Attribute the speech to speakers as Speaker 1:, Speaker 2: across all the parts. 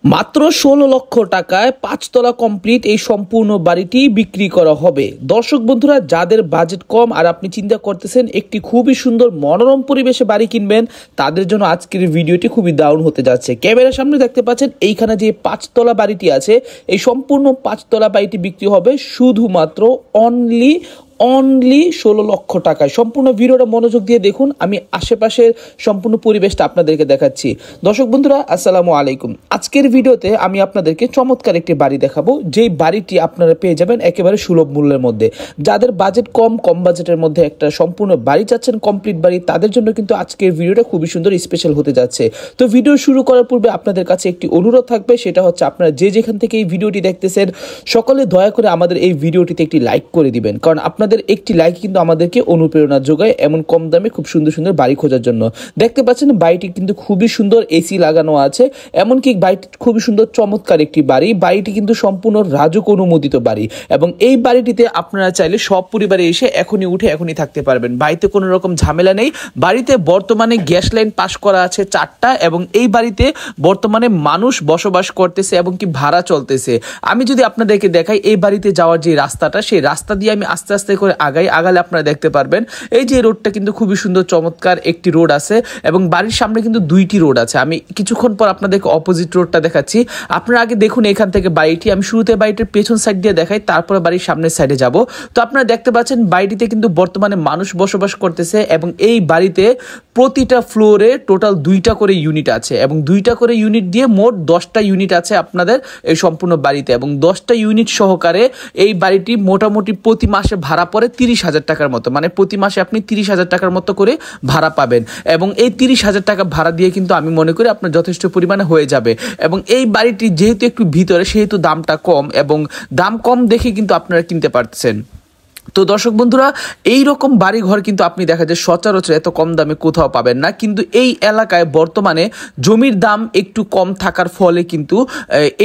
Speaker 1: মাত্র ১৬ লক্ষ টাকায় ৫ তলা কমপ্লিট এই সম্পূর্ণ বাড়িটি বিক্রি করা হবে। দর্শক বন্ধুরা, যাদের বাজেট কম আর আপনি চিন্তা করতেছেন একটি খুবই সুন্দর মনোরম পরিবেশে বাড়ি কিনবেন, তাদের জন্য আজকের ভিডিওটি খুবই দারুণ হতে যাচ্ছে। ক্যামেরার সামনে দেখতে পাচ্ছেন এইখানে যে ৫ তলা বাড়িটি আছে, এই সম্পূর্ণ ৫ তলা বাড়িটি বিক্রি হবে শুধুমাত্র অনলি ১৬ লক্ষ টাকায়। সম্পূর্ণ ভিডিওটা মনোযোগ দিয়ে দেখুন, আমি আশেপাশের সম্পূর্ণ পরিবেশটা আপনাদেরকে দেখাচ্ছি। দর্শক বন্ধুরা, আসসালামু আলাইকুম। আজকের ভিডিওতে আমি আপনাদেরকে চমৎকার একটি বাড়ি দেখাবো, যেই বাড়িটি আপনারা পেয়ে যাবেন একেবারে সুলভ মূল্যের মধ্যে। যাদের বাজেট কম বাজেটের মধ্যে একটা সম্পূর্ণ বাড়ি চাচ্ছেন, কমপ্লিট বাড়ি, তাদের জন্য কিন্তু আজকের ভিডিওটা খুবই সুন্দর স্পেশাল হতে যাচ্ছে। তো ভিডিও শুরু করার পূর্বে আপনাদের কাছে একটি অনুরোধ থাকবে, সেটা হচ্ছে আপনারা যে যেখান থেকে এই ভিডিওটি দেখতেছেন সকলে দয়া করে আমাদের এই ভিডিওটিতে একটি লাইক করে দিবেন, কারণ আপনাদের একটি লাইক কিন্তু আমাদেরকে অনুপ্রেরণা যোগায় এমন কম দামে খুব সুন্দর সুন্দর বাড়ি খোঁজার জন্য। দেখতে পাচ্ছেন বাড়িটি কিন্তু খুবই সুন্দর, এসি লাগানো আছে, এমনকি বাড়িটি খুবই সুন্দর চমৎকার একটি বাড়ি। বাড়িটি কিন্তু সম্পূর্ণ রাজুক অনুমোদিত বাড়ি, এবং এই বাড়িটিতে আপনারা চাইলে সব পরিবারে এসে এখনই উঠে এখনই থাকতে পারবেন। বাড়িতে কোনো রকম ঝামেলা নেই। বাড়িতে বর্তমানে গ্যাস লাইন পাস করা আছে 4টা, এবং এই বাড়িতে বর্তমানে মানুষ বসবাস করতেছে এবং কি ভাড়া চলতেছে। আমি যদি আপনাদেরকে দেখাই এই বাড়িতে যাওয়ার যে রাস্তাটা, সেই রাস্তা দিয়ে আমি আস্তে আস্তে করে আগালে আপনারা দেখতে পারবেন এই যে রোডটা কিন্তু খুবই সুন্দর চমৎকার একটি রোড আছে, এবং বাড়ির সামনে কিন্তু 2টি রোড আছে। আমি কিছুক্ষণ পর আপনাদেরকে অপোজিট রোডটা দেখাচ্ছি। আপনারা আগে দেখুন এখান থেকে বাড়িটি, আমি শুরুতে বাড়িটির পেছন সাইড দিয়ে দেখাই, তারপরে বাড়ির সামনের সাইডে যাব। তো আপনারা দেখতে পাচ্ছেন বাড়িটিতে কিন্তু বর্তমানে মানুষ বসবাস করতেছে, এবং এই বাড়িতে প্রতিটা ফ্লোরে টোটাল 2টা করে ইউনিট আছে, এবং 2টা করে ইউনিট দিয়ে মোট 10টা ইউনিট আছে আপনাদের এই সম্পূর্ণ বাড়িতে, এবং 10টা ইউনিট সহকারে এই বাড়িটি মোটামুটি প্রতি মাসে ভাড়া পড়ে 30,000 টাকার মতো। মানে প্রতি মাসে আপনি 30,000 টাকার মতো করে ভাড়া পাবেন, এবং এই 30,000 টাকা ভাড়া দিয়ে কিন্তু আমি মনে করি আপনার যথেষ্ট পরিমাণে হয়ে যাবে। এবং এই বাড়িটি যেহেতু একটু ভিতরে, সেহেতু দামটা কম, এবং দাম কম দেখে কিন্তু আপনারা কিনতে পারতেছেন। তো দর্শক বন্ধুরা, এই রকম বাড়ি ঘর কিন্তু আপনি দেখা যায় সচরাচর এত কম দামে কোথাও পাবেন না। কিন্তু এই এলাকায় বর্তমানে জমির দাম একটু কম থাকার ফলে কিন্তু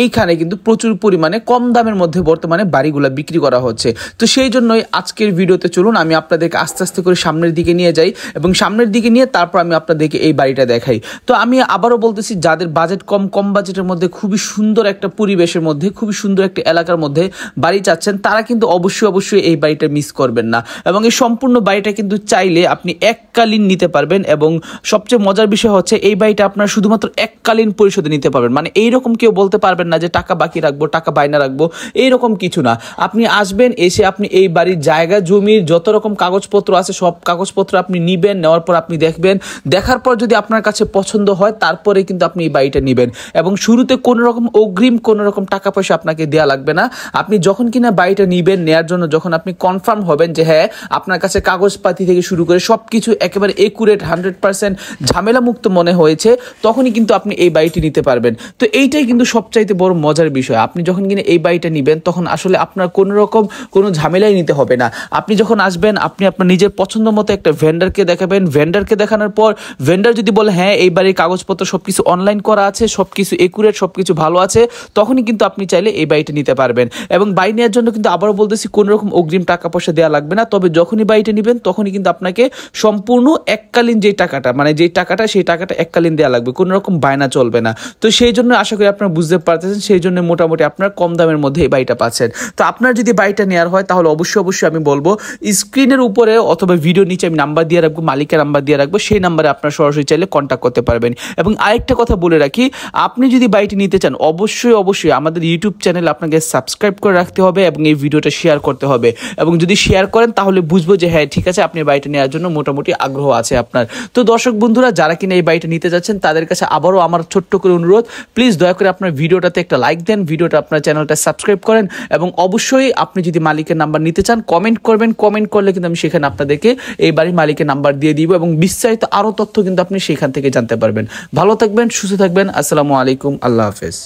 Speaker 1: এইখানে কিন্তু প্রচুর পরিমাণে কম দামের মধ্যে বর্তমানে বাড়িগুলো বিক্রি করা হচ্ছে। তো সেই জন্যই আজকের ভিডিওতে চলুন আমি আপনাদেরকে আস্তে আস্তে করে সামনের দিকে নিয়ে যাই, এবং সামনের দিকে নিয়ে তারপর আমি আপনাদেরকে এই বাড়িটা দেখাই। তো আমি আবারও বলতেছি, যাদের বাজেট কম বাজেটের মধ্যে খুবই সুন্দর একটা পরিবেশের মধ্যে, খুবই সুন্দর একটা এলাকার মধ্যে বাড়ি চাচ্ছেন, তারা কিন্তু অবশ্যই এই বাড়িটা মিস করবেন না। এবং এই সম্পূর্ণ বাড়িটা কিন্তু চাইলে আপনি এককালীন নিতে পারবেন, এবং সবচেয়ে মজার বিষয় হচ্ছে এই বাড়িটা আপনার শুধুমাত্র এককালীন পরিশোধে নিতে পারবেন। মানে এইরকম কেউ বলতে পারবেন না যে টাকা বাকি রাখবো, টাকা বায়না রাখবো, এইরকম কিছু না। আপনি আসবেন, এসে আপনি এই বাড়ির জায়গা জমির যত রকম কাগজপত্র আছে সব কাগজপত্র আপনি নিবেন, নেওয়ার পর আপনি দেখবেন, দেখার পর যদি আপনার কাছে পছন্দ হয় তারপরে কিন্তু আপনি এই বাড়িটা নিবেন। এবং শুরুতে কোনো রকম অগ্রিম কোনো রকম টাকা পয়সা আপনাকে দেওয়া লাগবে না। আপনি যখন কিনা বাড়িটা নিবেন, নেওয়ার জন্য যখন আপনি কনফার্ম হবেন যে হ্যাঁ আপনার কাছে কাগজপাতি থেকে শুরু করে সবকিছু একেবারে একুরেট 100% ঝামেলা মুক্ত মনে হয়েছে, তখনই কিন্তু আপনি এই বাড়িটি নিতে পারবেন। তো এইটাই কিন্তু সবচাইতে বড় মজার বিষয়। আপনি যখন কিনা এই বাড়িটা নিবেন, তখন আসলে আপনার কোনো রকম কোনো ঝামেলাই নিতে হবে না। আপনি যখন আসবেন, আপনি আপনার নিজের পছন্দ মতো একটা ভেন্ডারকে দেখাবেন। ভেন্ডারকে দেখানোর পর ভেন্ডার যদি বলে হ্যাঁ এই বাড়ির কাগজপত্র সবকিছু অনলাইন করা আছে, সবকিছু একুরেট, সবকিছু ভালো আছে, তখনই কিন্তু আপনি চাইলে এই বাড়িটা নিতে পারবেন। এবং বাড়ি নেওয়ার জন্য কিন্তু আবারও বলতেছি, কোনো রকম অগ্রিম টাকা পয়সা দেওয়া লাগবে না। তবে যখনই বাড়িটা নেবেন তখনই কিন্তু আপনাকে সম্পূর্ণ এককালীন যে টাকাটা, মানে যে টাকাটা, সেই টাকাটা এককালীন দেওয়া লাগবে, কোনো রকম বায়না চলবে না। তো সেই জন্য আশা করি আপনারা বুঝতে পারতেছেন, সেই জন্য মোটামুটি আপনার কম দামের মধ্যে এই বাড়িটা পাচ্ছেন। তো আপনার যদি বাড়িটা নেওয়ার হয় তাহলে অবশ্যই আমি বলবো স্ক্রিনের উপরে অথবা ভিডিওর নিচে আমি নাম্বার দিয়ে রাখবো, মালিকের নাম্বার দিয়ে রাখবো, সেই নাম্বারে আপনার সরাসরি চাইলে কন্ট্যাক্ট করতে পারবেন। এবং আরেকটা কথা বলে রাখি, আপনি যদি বাড়িটি নিতে চান অবশ্যই আমাদের ইউটিউব চ্যানেল আপনাকে সাবস্ক্রাইব করে রাখতে হবে, এবং এই ভিডিওটা শেয়ার করতে হবে। এবং যদি শেয়ার করেন তাহলে বুঝবো যে হ্যাঁ ঠিক আছে, আপনি বাড়িটা নেওয়ার জন্য মোটামুটি আগ্রহ আছে আপনার। তো দর্শক বন্ধুরা, যারা কিনা এই বাড়িটা নিতে যাচ্ছেন তাদের কাছে আবারও আমার ছোট্ট করে অনুরোধ, প্লিজ দয়া করে আপনার ভিডিওটাতে একটা লাইক দেন, ভিডিওটা আপনার চ্যানেলটা সাবস্ক্রাইব করেন, এবং অবশ্যই আপনি যদি মালিকের নাম্বার নিতে চান কমেন্ট করবেন। কমেন্ট করলে কিন্তু আমি সেখানে আপনাদেরকে এই বাড়ির মালিকের নাম্বার দিয়ে দিব, এবং বিস্তারিত আরও তথ্য কিন্তু আপনি সেখান থেকে জানতে পারবেন। ভালো থাকবেন, সুস্থ থাকবেন। আসসালামু আলাইকুম, আল্লাহ হাফেজ।